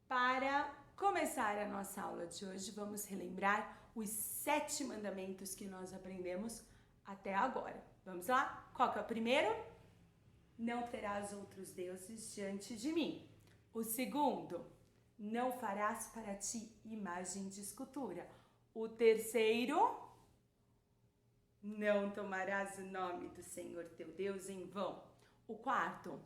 Para começar a nossa aula de hoje, vamos relembrar os 7 mandamentos que nós aprendemos até agora. Vamos lá? Qual que é o primeiro? Não terás outros deuses diante de mim. O segundo, não farás para ti imagem de escultura. O terceiro, não tomarás o nome do Senhor teu Deus em vão. O quarto,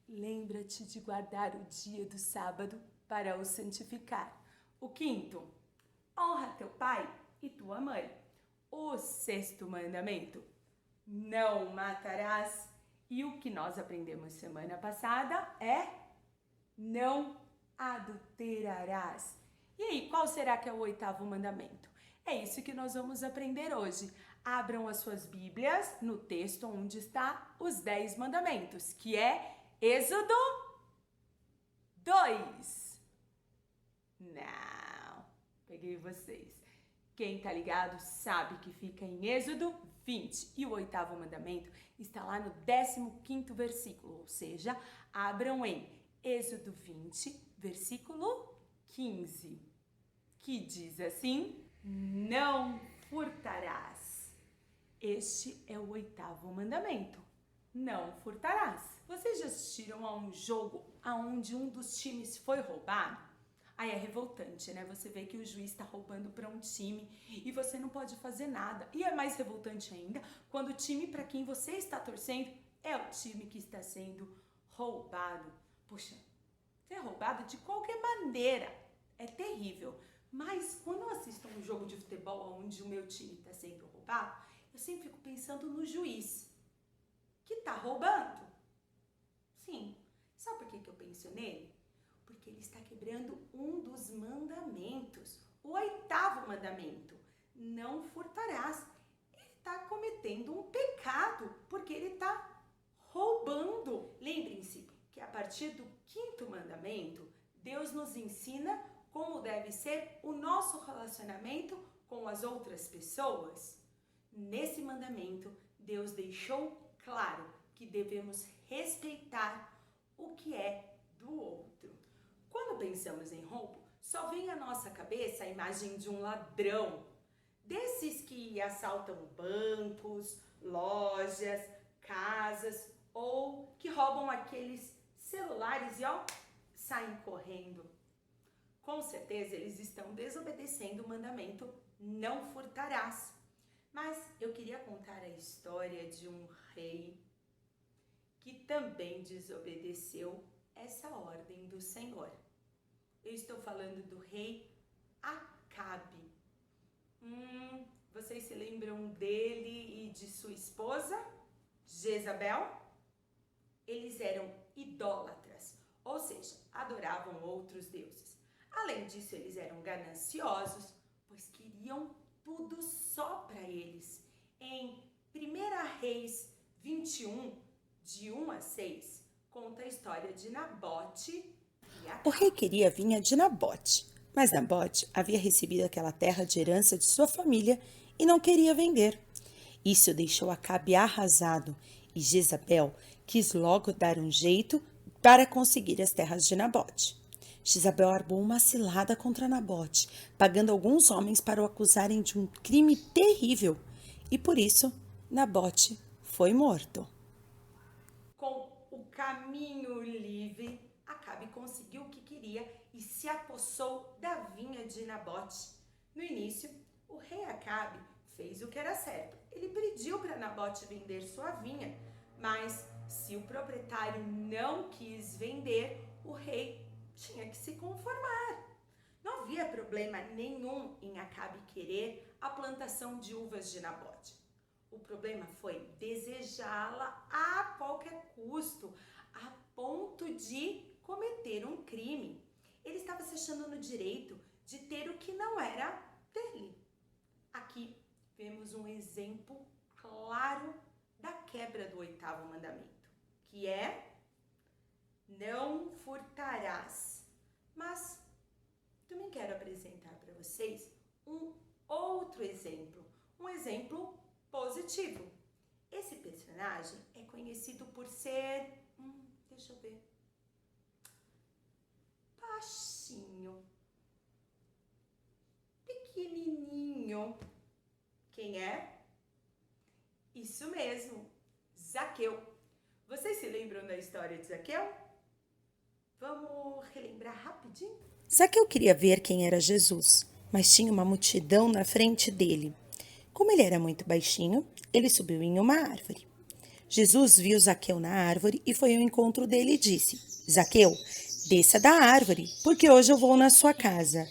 lembra-te de guardar o dia do sábado para o santificar. O quinto, honra teu pai e tua mãe. O sexto mandamento, não matarás. E o que nós aprendemos semana passada é não adulterarás. E aí, qual será que é o oitavo mandamento? É isso que nós vamos aprender hoje. Abram as suas Bíblias no texto onde está os 10 mandamentos, que é Êxodo 2. Não, peguei vocês. Quem tá ligado sabe que fica em Êxodo 20. E o oitavo mandamento está lá no 15º versículo, ou seja, abram em Êxodo 20, versículo 15, que diz assim: não furtarás. Este é o oitavo mandamento. Não furtarás. Vocês já assistiram a um jogo onde um dos times foi roubado? Aí é revoltante, né? Você vê que o juiz está roubando para um time e você não pode fazer nada. E é mais revoltante ainda quando o time para quem você está torcendo é o time que está sendo roubado. Puxa, ser roubado de qualquer maneira é terrível. Mas quando eu assisto a um jogo de futebol onde o meu time está sendo roubado, eu sempre fico pensando no juiz que está roubando. Sim, sabe por que eu penso nele? Porque ele está quebrando um dos mandamentos, o oitavo mandamento, não furtarás. Ele está cometendo um pecado, porque ele está roubando. Lembrem-se que a partir do 5º mandamento, Deus nos ensina como deve ser o nosso relacionamento com as outras pessoas. Nesse mandamento, Deus deixou claro que devemos respeitar o que é do outro. Quando pensamos em roubo, só vem à nossa cabeça a imagem de um ladrão, desses que assaltam bancos, lojas, casas ou que roubam aqueles celulares e saem correndo. Com certeza eles estão desobedecendo o mandamento não furtarás. Mas eu queria contar a história de um rei que também desobedeceu essa ordem do Senhor. Eu estou falando do rei Acabe. Vocês se lembram dele e de sua esposa, Jezabel? Eles eram idólatras, ou seja, adoravam outros deuses. Além disso, eles eram gananciosos, pois queriam tudo só para eles. Em 1 Reis 21, de 1 a 6, conta a história de Nabote e Acabe. O rei queria a vinha de Nabote, mas Nabote havia recebido aquela terra de herança de sua família e não queria vender. Isso deixou Acabe arrasado e Jezabel quis logo dar um jeito para conseguir as terras de Nabote. Jezabel armou uma cilada contra Nabote, pagando alguns homens para o acusarem de um crime terrível, e por isso Nabote foi morto. Com o caminho livre, Acabe conseguiu o que queria e se apossou da vinha de Nabote. No início, o rei Acabe fez o que era certo. Ele pediu para Nabote vender sua vinha, mas se o proprietário não quis vender, o rei tinha que se conformar. Não havia problema nenhum em Acabe querer a plantação de uvas de Nabote. O problema foi desejá-la a qualquer custo, a ponto de cometer um crime. Ele estava se achando no direito de ter o que não era dele. Aqui vemos um exemplo claro da quebra do oitavo mandamento, que é não furtarás. Mas também quero apresentar para vocês um outro exemplo, um exemplo positivo. Esse personagem é conhecido por ser, deixa eu ver, mesmo. Quem é? Isso mesmo, Zaqueu. Vocês se lembram da história de Zaqueu? Vamos relembrar rapidinho? Zaqueu queria ver quem era Jesus, mas tinha uma multidão na frente dele. Como ele era muito baixinho, ele subiu em uma árvore. Jesus viu Zaqueu na árvore e foi ao encontro dele e disse: Zaqueu, desça da árvore, porque hoje eu vou na sua casa.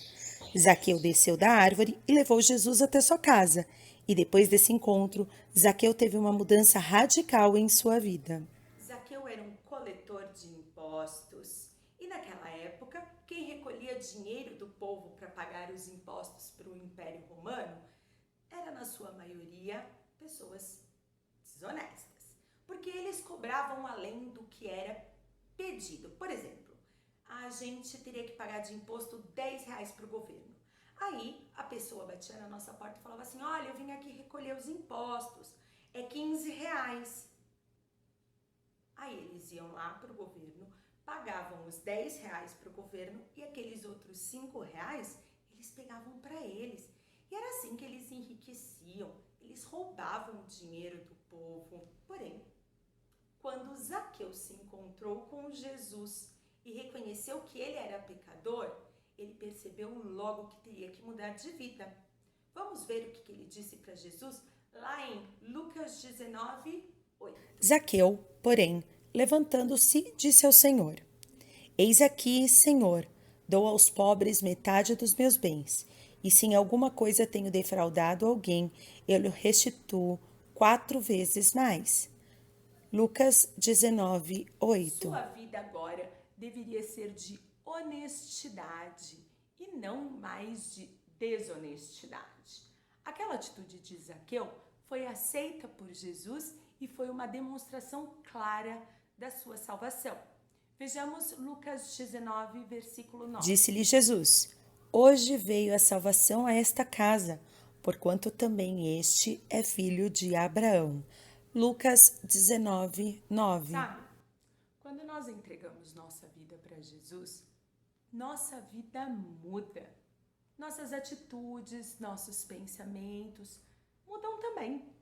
Zaqueu desceu da árvore e levou Jesus até sua casa. E depois desse encontro, Zaqueu teve uma mudança radical em sua vida. Zaqueu era um coletor de impostos e naquela época, quem recolhia dinheiro do povo para pagar os impostos para o Império Romano era, na sua maioria, pessoas desonestas, porque eles cobravam além do que era pedido. Por exemplo, a gente teria que pagar de imposto R$ 10 para o governo. Aí a pessoa batia na nossa porta e falava assim: olha, eu vim aqui recolher os impostos, é R$ 15. Aí eles iam lá para o governo, pagavam os R$ 10 para o governo e aqueles outros R$ 5 eles pegavam para eles. E era assim que eles enriqueciam, eles roubavam o dinheiro do povo. Porém, quando Zaqueu se encontrou com Jesus e reconheceu que ele era pecador, ele percebeu logo que teria que mudar de vida. Vamos ver o que ele disse para Jesus lá em Lucas 19:8. Zaqueu, porém, levantando-se, disse ao Senhor: Eis aqui, Senhor, dou aos pobres metade dos meus bens, e se em alguma coisa tenho defraudado alguém, eu lhe restituo 4 vezes mais. Lucas 19:8. Sua vida agora deveria ser de honestidade e não mais de desonestidade. Aquela atitude de Zaqueu foi aceita por Jesus e foi uma demonstração clara da sua salvação. Vejamos Lucas 19, versículo 9. Disse-lhe Jesus: Hoje veio a salvação a esta casa, porquanto também este é filho de Abraão. Lucas 19:9. Sabe, quando nós entregamos nossa vida para Jesus, nossa vida muda. Nossas atitudes, nossos pensamentos mudam também.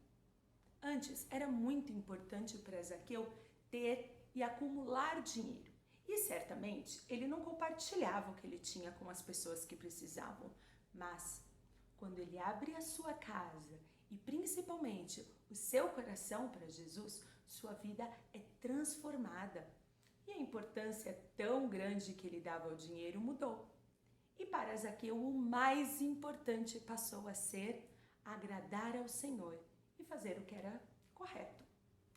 Antes, era muito importante para Zaqueu ter e acumular dinheiro. E certamente ele não compartilhava o que ele tinha com as pessoas que precisavam. Mas, quando ele abre a sua casa e principalmente o seu coração para Jesus, sua vida é transformada. E a importância tão grande que ele dava ao dinheiro mudou. E para Zaqueu, o mais importante passou a ser agradar ao Senhor e fazer o que era correto.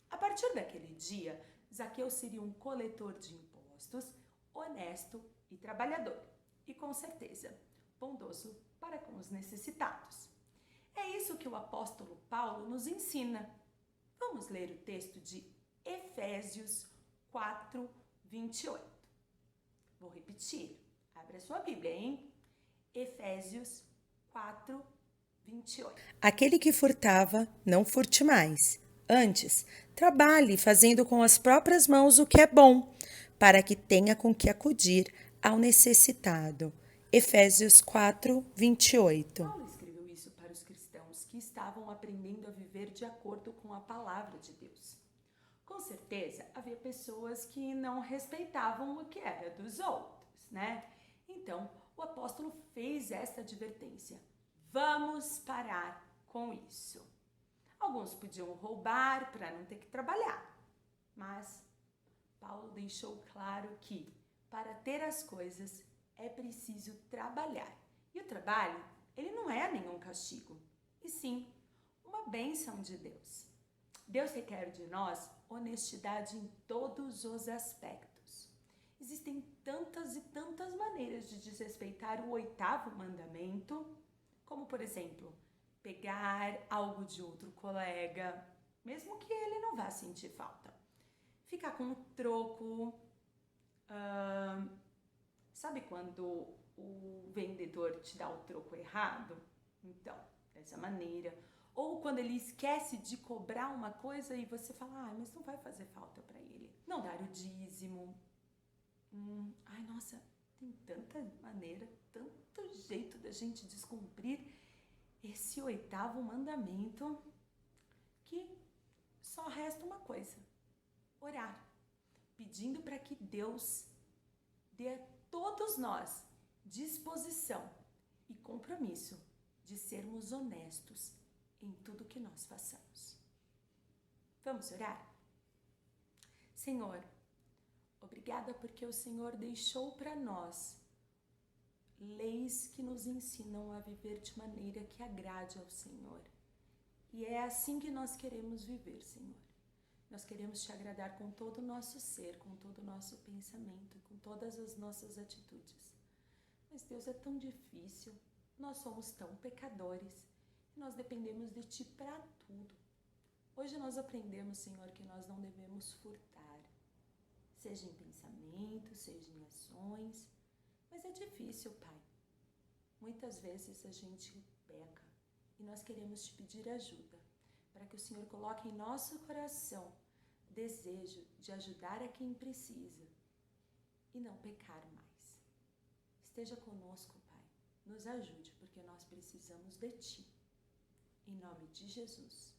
A partir daquele dia, Zaqueu seria um coletor de impostos, honesto e trabalhador. E com certeza, bondoso para com os necessitados. É isso que o apóstolo Paulo nos ensina. Vamos ler o texto de Efésios 4:28. Vou repetir. Abra sua Bíblia, hein? Efésios 4:28. Aquele que furtava, não furte mais. Antes, trabalhe fazendo com as próprias mãos o que é bom, para que tenha com que acudir ao necessitado. Efésios 4:28. Paulo escreveu isso para os cristãos que estavam aprendendo a viver de acordo com a palavra de Deus. Com certeza, havia pessoas que não respeitavam o que era dos outros, né? Então, o apóstolo fez esta advertência: vamos parar com isso. Alguns podiam roubar para não ter que trabalhar, mas Paulo deixou claro que para ter as coisas é preciso trabalhar. E o trabalho, ele não é nenhum castigo, e sim uma bênção de Deus. Deus requer de nós honestidade em todos os aspectos. Existem tantas e tantas maneiras de desrespeitar o 8º mandamento, como, por exemplo, pegar algo de outro colega, mesmo que ele não vá sentir falta. Ficar com o troco. Sabe quando o vendedor te dá o troco errado? Então, dessa maneira. Ou quando ele esquece de cobrar uma coisa e você fala, mas não vai fazer falta para ele. Não dar o dízimo. Ai, nossa, tem tanta maneira, tanto jeito da gente descumprir esse oitavo mandamento, que só resta uma coisa: orar, pedindo para que Deus dê a todos nós disposição e compromisso de sermos honestos em tudo que nós façamos. Vamos orar? Senhor, obrigada porque o Senhor deixou para nós leis que nos ensinam a viver de maneira que agrade ao Senhor. E é assim que nós queremos viver, Senhor. Nós queremos te agradar com todo o nosso ser, com todo o nosso pensamento, com todas as nossas atitudes. Mas Deus, é tão difícil, nós somos tão pecadores, e nós dependemos de ti para tudo. Hoje nós aprendemos, Senhor, que nós não devemos furtar, seja em pensamento, seja em ações, mas é difícil, Pai. Muitas vezes a gente peca e nós queremos te pedir ajuda para que o Senhor coloque em nosso coração desejo de ajudar a quem precisa e não pecar mais. Esteja conosco, Pai. Nos ajude, porque nós precisamos de ti. Em nome de Jesus.